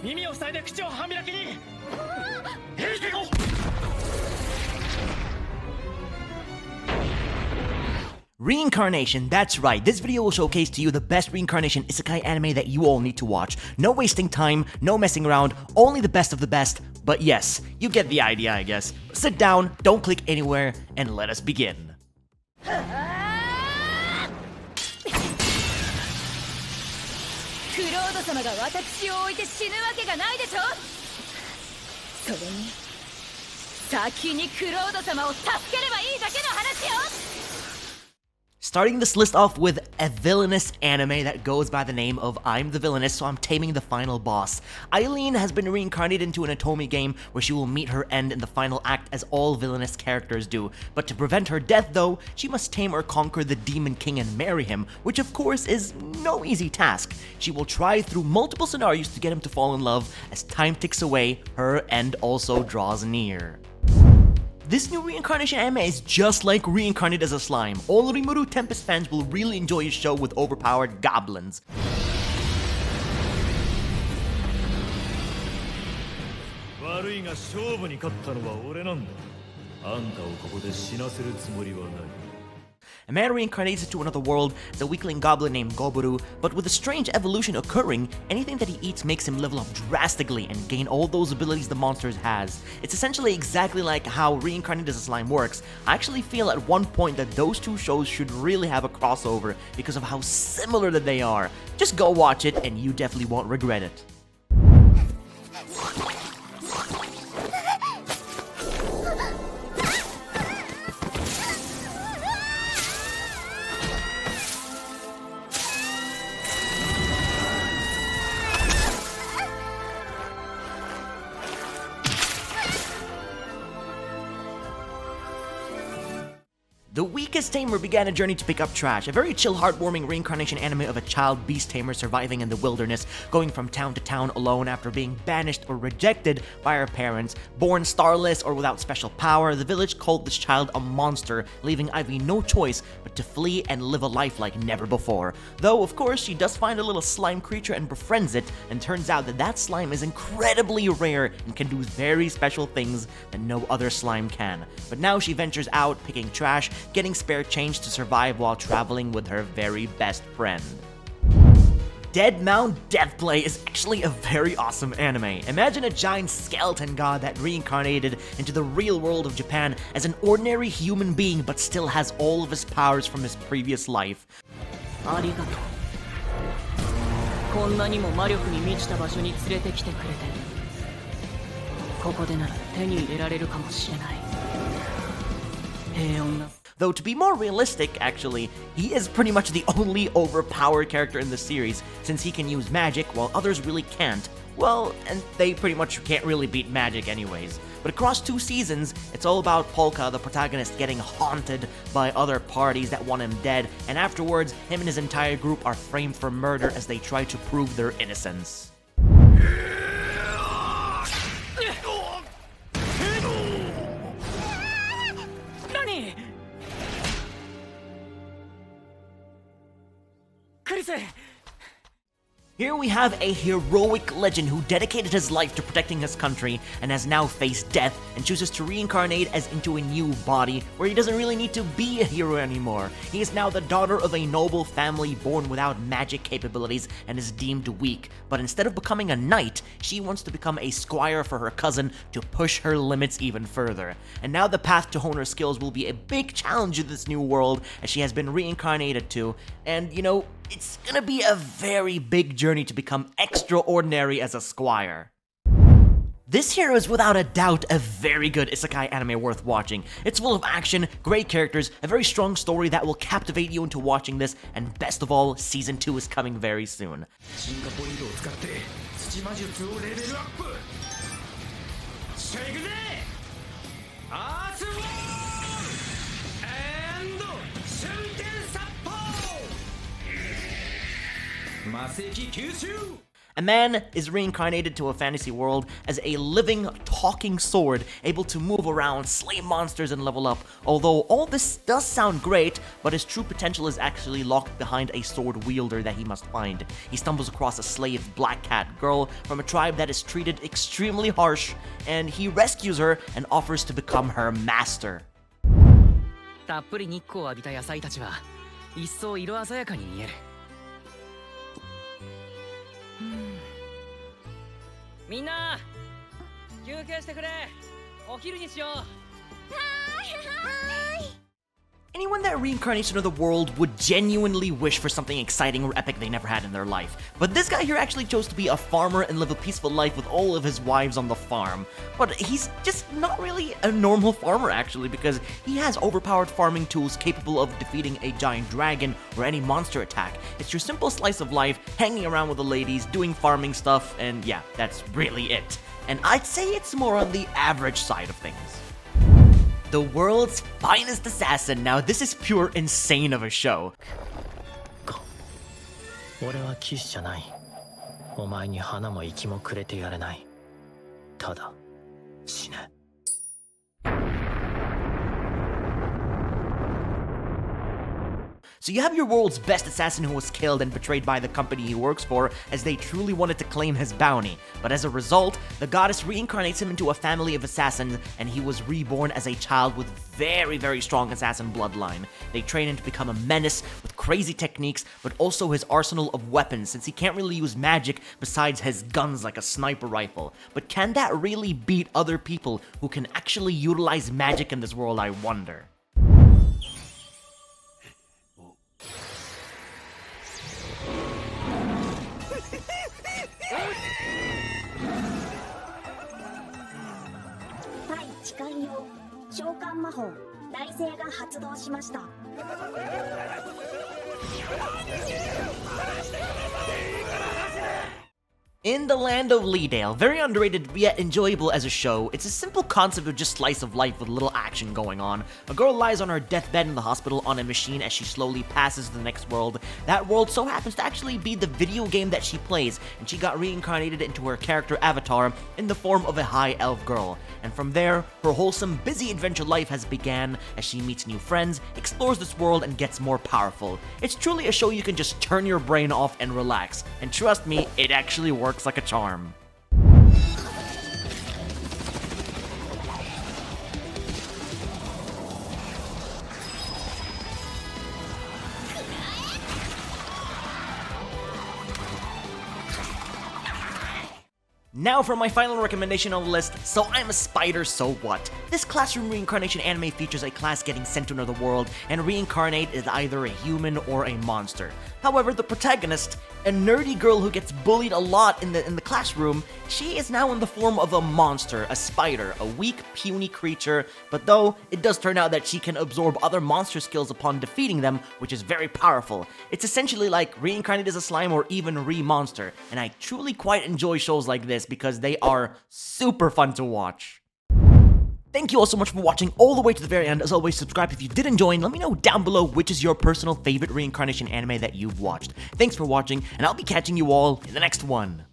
耳を塞いで口を半開きに。Reincarnation, that's right. This video will showcase to you the best Reincarnation Isekai anime that you all need to watch. No wasting time, no messing around, only the best of the best. But yes, you get the idea, I guess. Sit down, don't click anywhere, and let us begin. Starting this list off with a Villainess anime that goes by the name of I'm the Villainess, so I'm taming the final boss. Eileen has been reincarnated into an Otome game where she will meet her end in the final act as all Villainess characters do. But to prevent her death though, she must tame or conquer the Demon King and marry him, which of course is no easy task. She will try through multiple scenarios to get him to fall in love. As time ticks away, her end also draws near. This new Reincarnation anime is just like Reincarnated as a Slime. All Rimuru Tempest fans will really enjoy his show with overpowered goblins. A man reincarnates into another world as a weakling goblin named Goburu, but with a strange evolution occurring, anything that he eats makes him level up drastically and gain all those abilities the monster has. It's essentially exactly like how Reincarnated as a Slime works. I actually feel at one point that those two shows should really have a crossover because of how similar that they are. Just go watch it and you definitely won't regret it. The weakest tamer began a journey to pick up trash, a very chill, heartwarming reincarnation anime of a child beast tamer surviving in the wilderness, going from town to town alone after being banished or rejected by her parents. Born starless or without special power, the village called this child a monster, leaving Ivy no choice but to flee and live a life like never before. Though, of course, she does find a little slime creature and befriends it, and turns out that that slime is incredibly rare and can do very special things that no other slime can. But now she ventures out, picking trash, getting spare change to survive while traveling with her very best friend. Dead Mount Deathplay is actually a very awesome anime. Imagine a giant skeleton god that reincarnated into the real world of Japan as an ordinary human being but still has all of his powers from his previous life. Though to be more realistic, actually, he is pretty much the only overpowered character in the series, since he can use magic while others really can't. Well, and they pretty much can't really beat magic anyways. But across 2 seasons, it's all about Polka, the protagonist, getting haunted by other parties that want him dead, and afterwards, him and his entire group are framed for murder as they try to prove their innocence. Here we have a heroic legend who dedicated his life to protecting his country and has now faced death and chooses to reincarnate as into a new body where he doesn't really need to be a hero anymore. He is now the daughter of a noble family born without magic capabilities and is deemed weak, but instead of becoming a knight, she wants to become a squire for her cousin to push her limits even further. And now the path to hone her skills will be a big challenge in this new world as she has been reincarnated to, and you know, it's gonna be a very big journey to become extraordinary as a squire. This hero is without a doubt a very good isekai anime worth watching. It's full of action, great characters, a very strong story that will captivate you into watching this, and best of all, Season 2 is coming very soon. A man is reincarnated to a fantasy world as a living, talking sword, able to move around, slay monsters, and level up. Although all this does sound great, but his true potential is actually locked behind a sword wielder that he must find. He stumbles across a slave black cat girl from a tribe that is treated extremely harsh, and he rescues her and offers to become her master. たっぷり日光を浴びた野菜たちは一層色鮮やかに見える。みんな休憩してくれ。お昼にしよう。Anyone that reincarnation of the world would genuinely wish for something exciting or epic they never had in their life. But this guy here actually chose to be a farmer and live a peaceful life with all of his wives on the farm. But he's just not really a normal farmer actually, because he has overpowered farming tools capable of defeating a giant dragon or any monster attack. It's your simple slice of life, hanging around with the ladies, doing farming stuff, and yeah, that's really it. And I'd say it's more on the average side of things. The world's finest assassin. Now this is pure insane of a show. 俺は騎士じゃない。お前に花も息もくれてやれない。ただ死ね。So you have your world's best assassin who was killed and betrayed by the company he works for as they truly wanted to claim his bounty. But as a result, the goddess reincarnates him into a family of assassins, and he was reborn as a child with very strong assassin bloodline. They train him to become a menace with crazy techniques, but also his arsenal of weapons, since he can't really use magic besides his guns like a sniper rifle. But can that really beat other people who can actually utilize magic in this world, I wonder? In the Land of Leadale, very underrated yet enjoyable as a show, it's a simple concept of just slice of life with little action going on. A girl lies on her deathbed in the hospital on a machine as she slowly passes to the next world. That world so happens to actually be the video game that she plays, and she got reincarnated into her character avatar in the form of a high elf girl. And from there, her wholesome, busy adventure life has began as she meets new friends, explores this world, and gets more powerful. It's truly a show you can just turn your brain off and relax. And trust me, it actually works like a charm. Now for my final recommendation on the list, So I'm a Spider, So What? This classroom reincarnation anime features a class getting sent to another world, and reincarnate is either a human or a monster. However, the protagonist, a nerdy girl who gets bullied a lot in the classroom, she is now in the form of a monster, a spider, a weak, puny creature, but though, it does turn out that she can absorb other monster skills upon defeating them, which is very powerful. It's essentially like Reincarnated as a Slime or even Re-Monster, and I truly quite enjoy shows like this because they are super fun to watch. Thank you all so much for watching all the way to the very end. As always, subscribe if you did enjoy, and let me know down below which is your personal favorite reincarnation anime that you've watched. Thanks for watching, and I'll be catching you all in the next one.